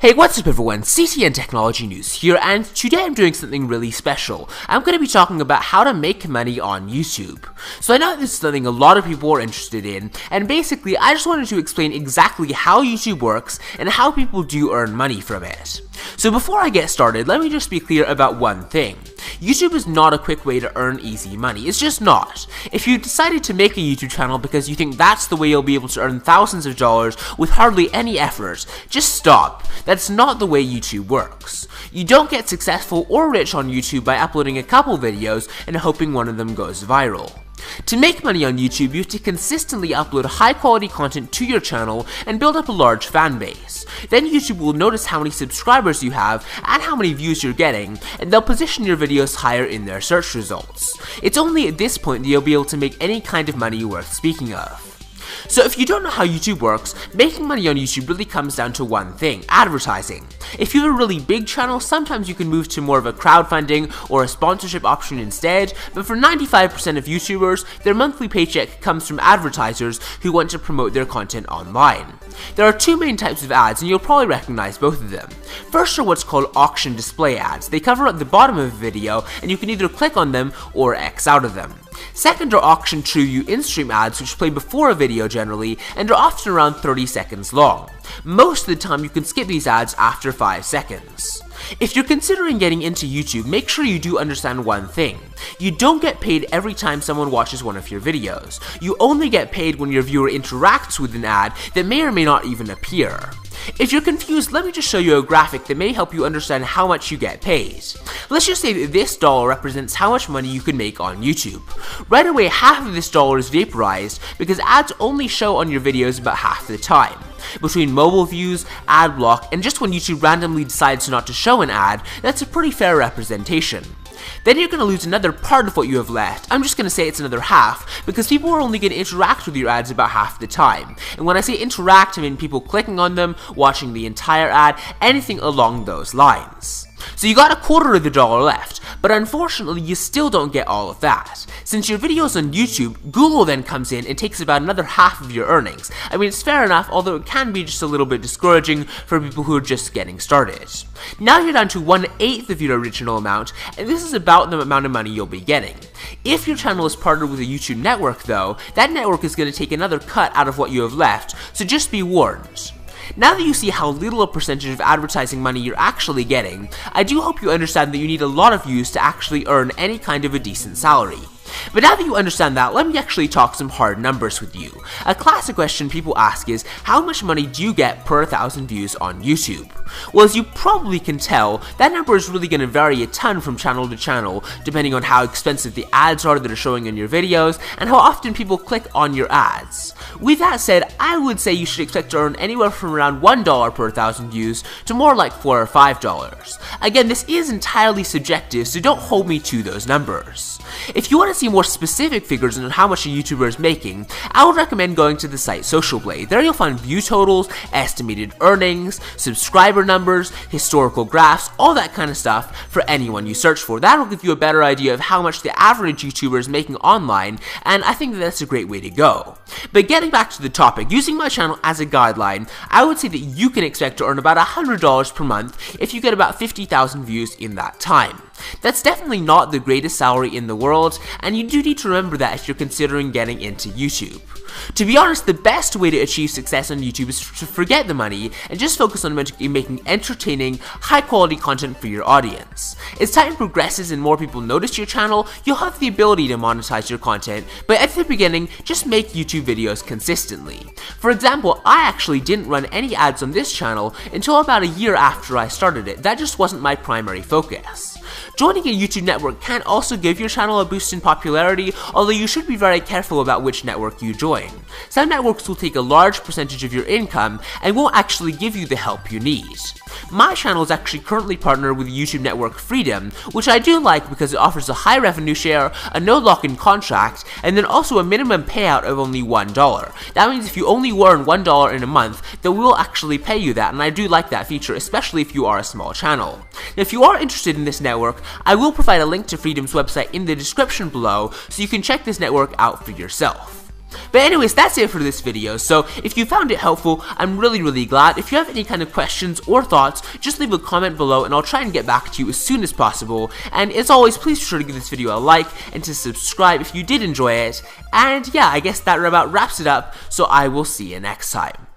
Hey, what's up everyone, CTN Technology News here, and today I'm doing something really special. I'm going to be talking about how to make money on YouTube. So I know this is something a lot of people are interested in, and basically I just wanted to explain exactly how YouTube works and how people do earn money from it. So before I get started, let me just be clear about one thing. YouTube is not a quick way to earn easy money, it's just not. If you decided to make a YouTube channel because you think that's the way you'll be able to earn thousands of dollars with hardly any effort, just stop. That's not the way YouTube works. You don't get successful or rich on YouTube by uploading a couple videos and hoping one of them goes viral. To make money on YouTube, you have to consistently upload high quality content to your channel and build up a large fan base. Then YouTube will notice how many subscribers you have and how many views you're getting, and they'll position your videos higher in their search results. It's only at this point that you'll be able to make any kind of money worth speaking of. So if you don't know how YouTube works, making money on YouTube really comes down to one thing: advertising. If you have a really big channel, sometimes you can move to more of a crowdfunding or a sponsorship option instead, but for 95% of YouTubers, their monthly paycheck comes from advertisers who want to promote their content online. There are two main types of ads, and you'll probably recognize both of them. First are what's called auction display ads. They cover at the bottom of a video, and you can either click on them or X out of them. Second are auction TrueView in-stream ads, which play before a video generally, and are often around 30 seconds long. Most of the time you can skip these ads after 5 seconds. If you're considering getting into YouTube, make sure you do understand one thing. You don't get paid every time someone watches one of your videos. You only get paid when your viewer interacts with an ad that may or may not even appear. If you're confused, let me just show you a graphic that may help you understand how much you get paid. Let's just say that this dollar represents how much money you can make on YouTube. Right away, half of this dollar is vaporized because ads only show on your videos about half the time. Between mobile views, ad block, and just when YouTube randomly decides not to show an ad, that's a pretty fair representation. Then you're going to lose another part of what you have left. I'm just going to say it's another half, because people are only going to interact with your ads about half the time. And when I say interact, I mean people clicking on them, watching the entire ad, anything along those lines. So you got a quarter of the dollar left, but unfortunately you still don't get all of that. Since your video's on YouTube, Google then comes in and takes about another half of your earnings. I mean, it's fair enough, although it can be just a little bit discouraging for people who are just getting started. Now you're down to 1/8 of your original amount, and this is about the amount of money you'll be getting. If your channel is partnered with a YouTube network though, that network is going to take another cut out of what you have left, so just be warned. Now that you see how little a percentage of advertising money you're actually getting, I do hope you understand that you need a lot of views to actually earn any kind of a decent salary. But now that you understand that, let me actually talk some hard numbers with you. A classic question people ask is, how much money do you get per 1,000 views on YouTube? Well, as you probably can tell, that number is really going to vary a ton from channel to channel, depending on how expensive the ads are that are showing in your videos, and how often people click on your ads. With that said, I would say you should expect to earn anywhere from around $1 per 1,000 views to more like $4 or $5. Again, this is entirely subjective, so don't hold me to those numbers. If you want to see more specific figures on how much a YouTuber is making, I would recommend going to the site Social Blade. There you'll find view totals, estimated earnings, subscriber numbers, historical graphs, all that kind of stuff for anyone you search for. That'll give you a better idea of how much the average YouTuber is making online, and I think that's a great way to go. But getting back to the topic, using my channel as a guideline, I would say that you can expect to earn about $100 per month if you get about 50,000 views in that time. That's definitely not the greatest salary in the world, and you do need to remember that if you're considering getting into YouTube. To be honest, the best way to achieve success on YouTube is to forget the money and just focus on making entertaining, high-quality content for your audience. As time progresses and more people notice your channel, you'll have the ability to monetize your content, but at the beginning, just make YouTube videos consistently. For example, I actually didn't run any ads on this channel until about a year after I started it. That just wasn't my primary focus. Joining a YouTube network can also give your channel a boost in popularity, although you should be very careful about which network you join. Some networks will take a large percentage of your income and won't actually give you the help you need. My channel is actually currently partnered with YouTube network Freedom, which I do like because it offers a high revenue share, a no lock-in contract, and then also a minimum payout of only $1. That means if you only earn $1 in a month, they will actually pay you that, and I do like that feature, especially if you are a small channel. Now, if you are interested in this network, I will provide a link to Freedom's website in the description below, so you can check this network out for yourself. But anyways, that's it for this video. So if you found it helpful, I'm really glad. If you have any kind of questions or thoughts, just leave a comment below and I'll try and get back to you as soon as possible. And as always, please be sure to give this video a like and to subscribe if you did enjoy it. And yeah, I guess that about wraps it up, so I will see you next time.